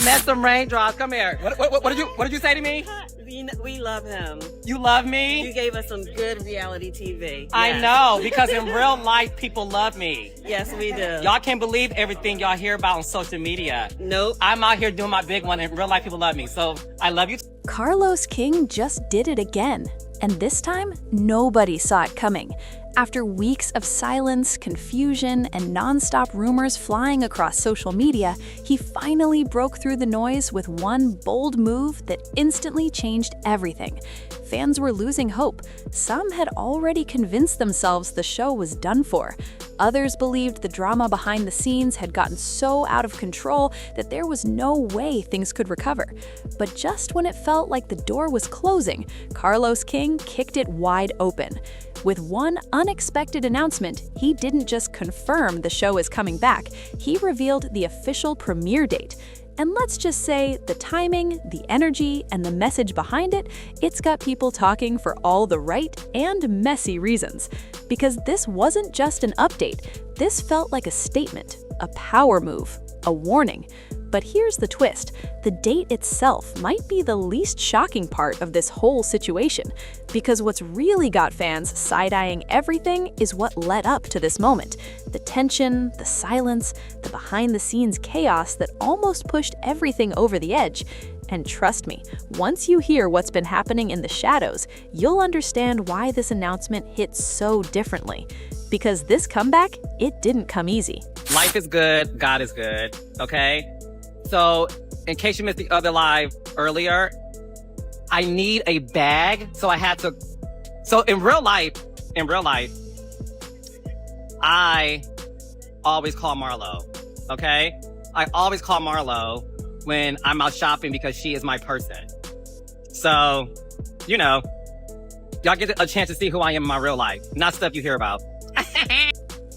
met some raindrops. Come here. What did you say to me? We love him. You love me? You gave us some good reality TV. Yes. I know, because in real life, people love me. Yes, we do. Y'all can't believe everything y'all hear about on social media. Nope. I'm out here doing my big one, and in real life, people love me. So I love you. Carlos King just did it again. And this time, nobody saw it coming. After weeks of silence, confusion, and nonstop rumors flying across social media, he finally broke through the noise with one bold move that instantly changed everything. Fans were losing hope. Some had already convinced themselves the show was done for. Others believed the drama behind the scenes had gotten so out of control that there was no way things could recover. But just when it felt like the door was closing, Carlos King kicked it wide open. With one unexpected announcement, he didn't just confirm the show is coming back, he revealed the official premiere date. And let's just say the timing, the energy, and the message behind it, it's got people talking for all the right and messy reasons. Because this wasn't just an update, this felt like a statement, a power move, a warning. But here's the twist, the date itself might be the least shocking part of this whole situation, because what's really got fans side-eyeing everything is what led up to this moment. The tension, the silence, the behind-the-scenes chaos that almost pushed everything over the edge. And trust me, once you hear what's been happening in the shadows, you'll understand why this announcement hit so differently. Because this comeback, it didn't come easy. Life is good, God is good, okay? So, in case you missed the other live earlier, I need a bag, so I had to... So, in real life, I always call Marlo, okay? I always call Marlo when I'm out shopping because she is my person. So, you know, y'all get a chance to see who I am in my real life, not stuff you hear about.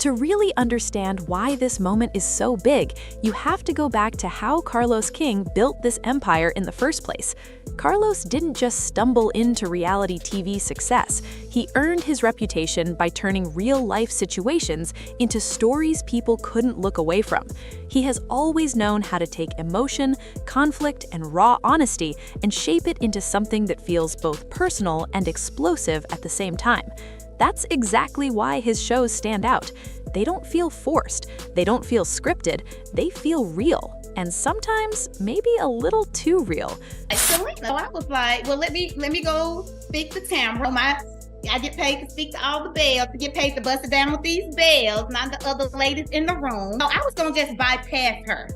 To really understand why this moment is so big, you have to go back to how Carlos King built this empire in the first place. Carlos didn't just stumble into reality TV success. He earned his reputation by turning real-life situations into stories people couldn't look away from. He has always known how to take emotion, conflict, and raw honesty and shape it into something that feels both personal and explosive at the same time. That's exactly why his shows stand out. They don't feel forced, they don't feel scripted, they feel real. And sometimes, maybe a little too real. So I was like, well, let me go speak to Tamara. I get paid to speak to all the bells, to get paid to bust it down with these bells, not the other ladies in the room. So I was gonna just bypass her.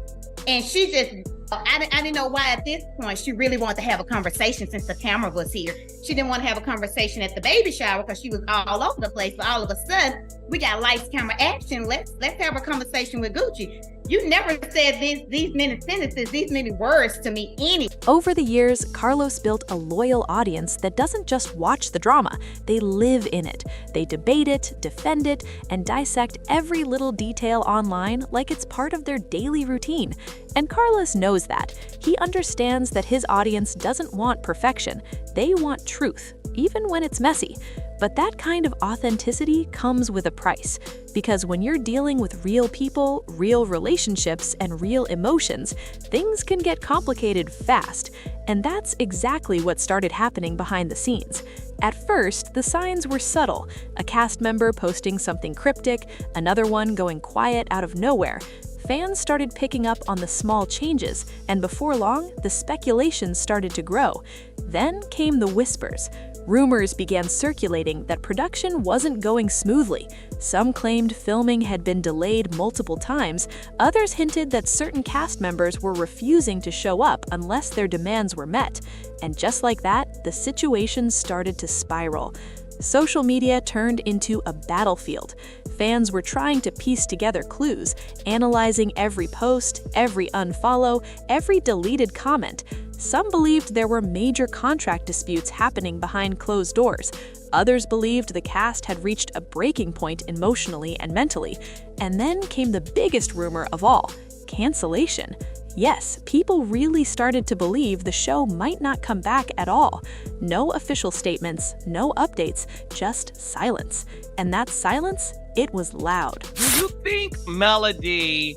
And she just, I didn't know why at this point she really wanted to have a conversation since the camera was here. She didn't want to have a conversation at the baby shower because she was all over the place. But all of a sudden, we got lights, camera, action. Let's have a conversation with Gucci. You never said these many sentences, these many words to me any. Over the years, Carlos built a loyal audience that doesn't just watch the drama, they live in it. They debate it, defend it, and dissect every little detail online like it's part of their daily routine. And Carlos knows that. He understands that his audience doesn't want perfection, they want truth, even when it's messy. But that kind of authenticity comes with a price, because when you're dealing with real people, real relationships, and real emotions, things can get complicated fast. And that's exactly what started happening behind the scenes. At first, the signs were subtle, a cast member posting something cryptic, another one going quiet out of nowhere. Fans started picking up on the small changes, and before long, the speculation started to grow. Then came the whispers. Rumors began circulating that production wasn't going smoothly. Some claimed filming had been delayed multiple times. Others hinted that certain cast members were refusing to show up unless their demands were met. And just like that, the situation started to spiral. Social media turned into a battlefield. Fans were trying to piece together clues, analyzing every post, every unfollow, every deleted comment. Some believed there were major contract disputes happening behind closed doors. Others believed the cast had reached a breaking point emotionally and mentally. And then came the biggest rumor of all, cancellation. Yes, people really started to believe the show might not come back at all. No official statements, no updates, just silence. And that silence, it was loud. Do you think Melody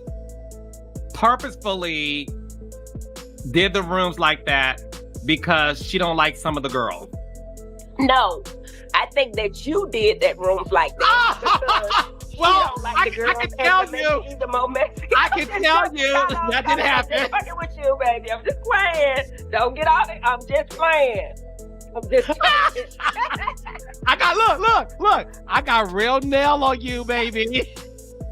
purposefully did the rooms like that because she don't like some of the girls. No, I think that you did that rooms like that. Well, like I can tell you. I can tell you that didn't happen. I'm just fucking with you, baby. I'm just playing. Don't get off it. I'm just playing. I'm just playing. Look. I got real nail on you, baby.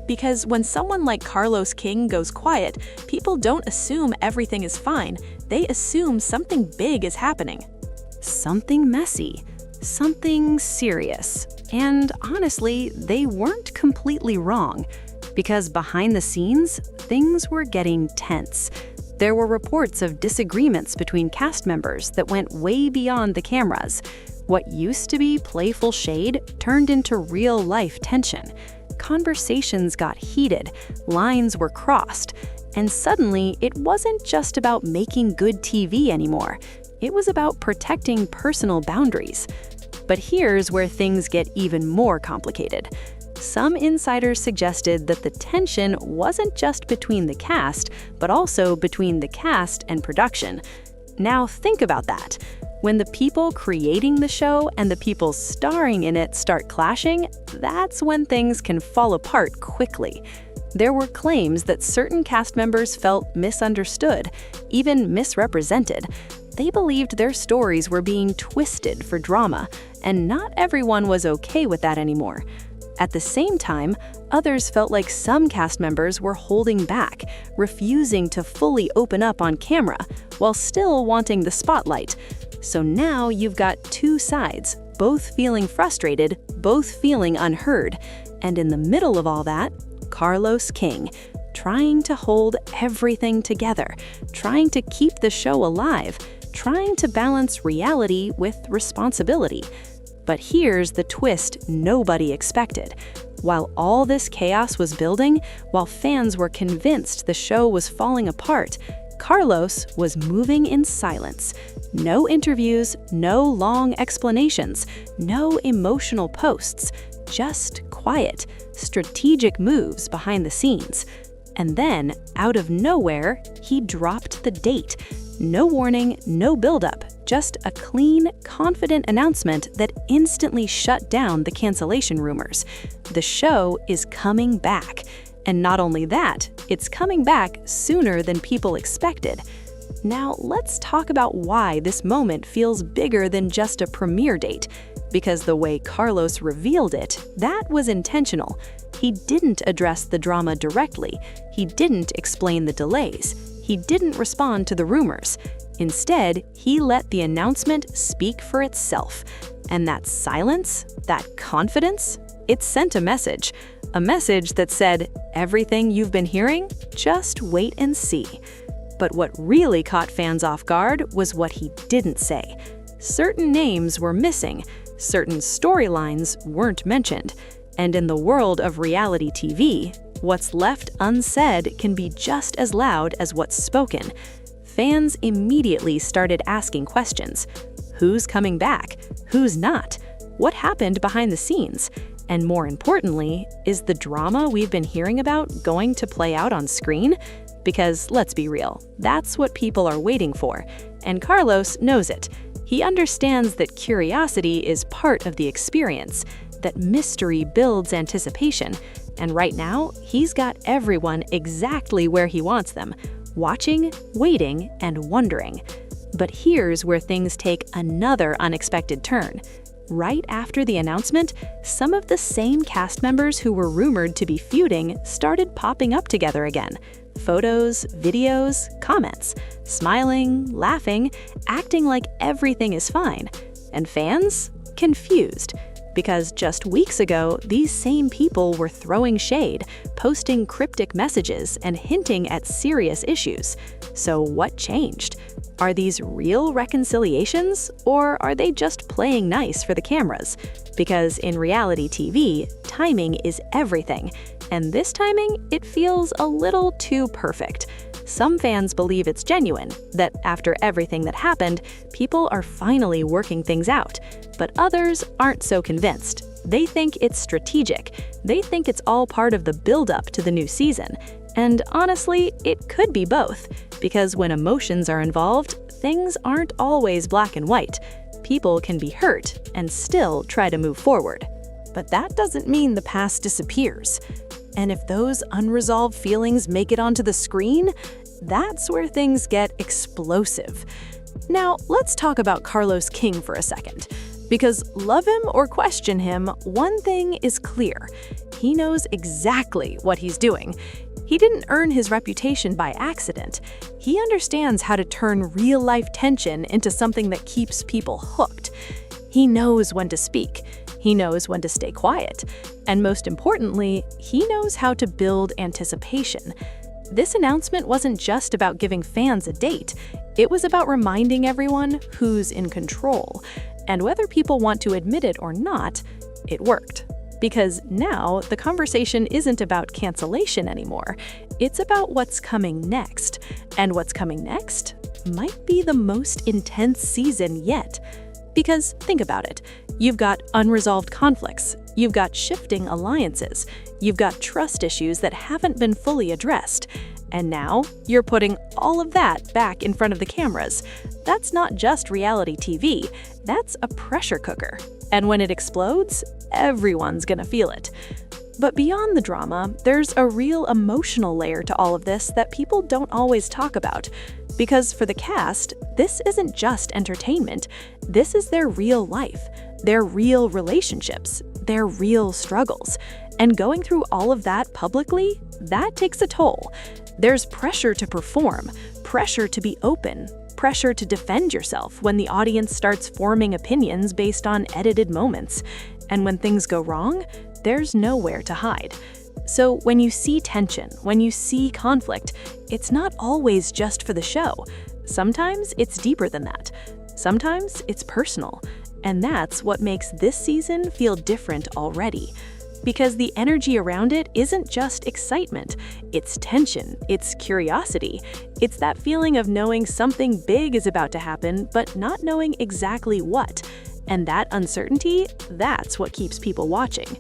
Because when someone like Carlos King goes quiet, people don't assume everything is fine. They assume something big is happening. Something messy. Something serious. And honestly, they weren't completely wrong. Because behind the scenes, things were getting tense. There were reports of disagreements between cast members that went way beyond the cameras. What used to be playful shade turned into real-life tension. Conversations got heated, lines were crossed, and suddenly it wasn't just about making good TV anymore. It was about protecting personal boundaries. But here's where things get even more complicated. Some insiders suggested that the tension wasn't just between the cast, but also between the cast and production. Now think about that. When the people creating the show and the people starring in it start clashing, that's when things can fall apart quickly. There were claims that certain cast members felt misunderstood, even misrepresented. They believed their stories were being twisted for drama, and not everyone was okay with that anymore. At the same time, others felt like some cast members were holding back, refusing to fully open up on camera, while still wanting the spotlight. So now you've got two sides, both feeling frustrated, both feeling unheard. And in the middle of all that, Carlos King, trying to hold everything together, trying to keep the show alive, trying to balance reality with responsibility. But here's the twist nobody expected. While all this chaos was building, while fans were convinced the show was falling apart, Carlos was moving in silence. No interviews, no long explanations, no emotional posts, just quiet, strategic moves behind the scenes. And then, out of nowhere, he dropped the date. No warning, no buildup, just a clean, confident announcement that instantly shut down the cancellation rumors. The show is coming back. And not only that, it's coming back sooner than people expected. Now, let's talk about why this moment feels bigger than just a premiere date. Because the way Carlos revealed it, that was intentional. He didn't address the drama directly. He didn't explain the delays. He didn't respond to the rumors. Instead, he let the announcement speak for itself. And that silence, that confidence, it sent a message that said, everything you've been hearing, just wait and see. But what really caught fans off guard was what he didn't say. Certain names were missing, certain storylines weren't mentioned. And in the world of reality TV, what's left unsaid can be just as loud as what's spoken. Fans immediately started asking questions. Who's coming back? Who's not? What happened behind the scenes? And more importantly, is the drama we've been hearing about going to play out on screen? Because let's be real, that's what people are waiting for. And Carlos knows it. He understands that curiosity is part of the experience, that mystery builds anticipation. And right now, he's got everyone exactly where he wants them, watching, waiting, and wondering. But here's where things take another unexpected turn. Right after the announcement, some of the same cast members who were rumored to be feuding started popping up together again. Photos, videos, comments, smiling, laughing, acting like everything is fine. And fans? Confused. Because just weeks ago, these same people were throwing shade, posting cryptic messages, and hinting at serious issues. So what changed? Are these real reconciliations, or are they just playing nice for the cameras? Because in reality TV, timing is everything. And this timing, it feels a little too perfect. Some fans believe it's genuine, that after everything that happened, people are finally working things out. But others aren't so convinced. They think it's strategic. They think it's all part of the build-up to the new season. And honestly, it could be both, because when emotions are involved, things aren't always black and white. People can be hurt and still try to move forward. But that doesn't mean the past disappears. And if those unresolved feelings make it onto the screen, that's where things get explosive. Now, let's talk about Carlos King for a second. Because love him or question him, one thing is clear. He knows exactly what he's doing. He didn't earn his reputation by accident. He understands how to turn real-life tension into something that keeps people hooked. He knows when to speak. He knows when to stay quiet. And most importantly, he knows how to build anticipation. This announcement wasn't just about giving fans a date. It was about reminding everyone who's in control. And whether people want to admit it or not, it worked. Because now the conversation isn't about cancellation anymore. It's about what's coming next. And what's coming next might be the most intense season yet. Because think about it. You've got unresolved conflicts. You've got shifting alliances. You've got trust issues that haven't been fully addressed. And now you're putting all of that back in front of the cameras. That's not just reality TV. That's a pressure cooker. And when it explodes, everyone's gonna feel it. But beyond the drama, there's a real emotional layer to all of this that people don't always talk about. Because for the cast, this isn't just entertainment. This is their real life, their real relationships, their real struggles. And going through all of that publicly, that takes a toll. There's pressure to perform, pressure to be open, pressure to defend yourself when the audience starts forming opinions based on edited moments. And when things go wrong, there's nowhere to hide. So when you see tension, when you see conflict, it's not always just for the show. Sometimes it's deeper than that. Sometimes it's personal. And that's what makes this season feel different already. Because the energy around it isn't just excitement. It's tension, it's curiosity. It's that feeling of knowing something big is about to happen, but not knowing exactly what. And that uncertainty, that's what keeps people watching.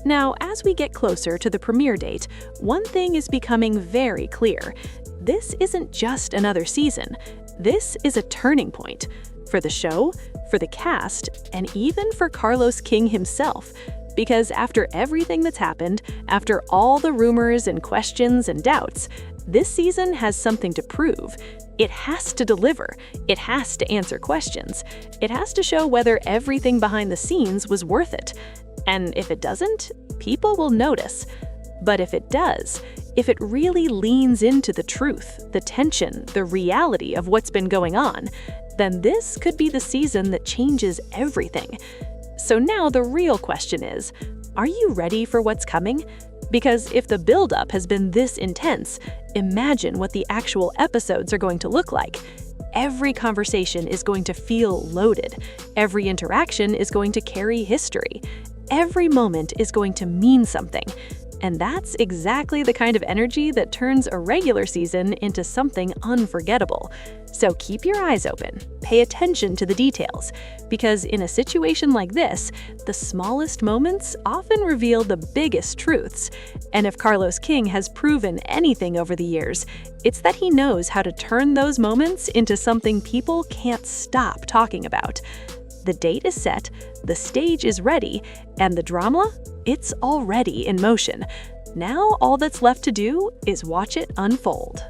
Now, as we get closer to the premiere date, one thing is becoming very clear. This isn't just another season. This is a turning point. For the show, for the cast, and even for Carlos King himself. Because after everything that's happened, after all the rumors and questions and doubts, this season has something to prove. It has to deliver. It has to answer questions. It has to show whether everything behind the scenes was worth it. And if it doesn't, people will notice. But if it does, if it really leans into the truth, the tension, the reality of what's been going on, then this could be the season that changes everything. So now the real question is, are you ready for what's coming? Because if the buildup has been this intense, imagine what the actual episodes are going to look like. Every conversation is going to feel loaded. Every interaction is going to carry history. Every moment is going to mean something. And that's exactly the kind of energy that turns a regular season into something unforgettable. So keep your eyes open, pay attention to the details, because in a situation like this, the smallest moments often reveal the biggest truths. And if Carlos King has proven anything over the years, it's that he knows how to turn those moments into something people can't stop talking about. The date is set, the stage is ready, and the drama? It's already in motion. Now all that's left to do is watch it unfold.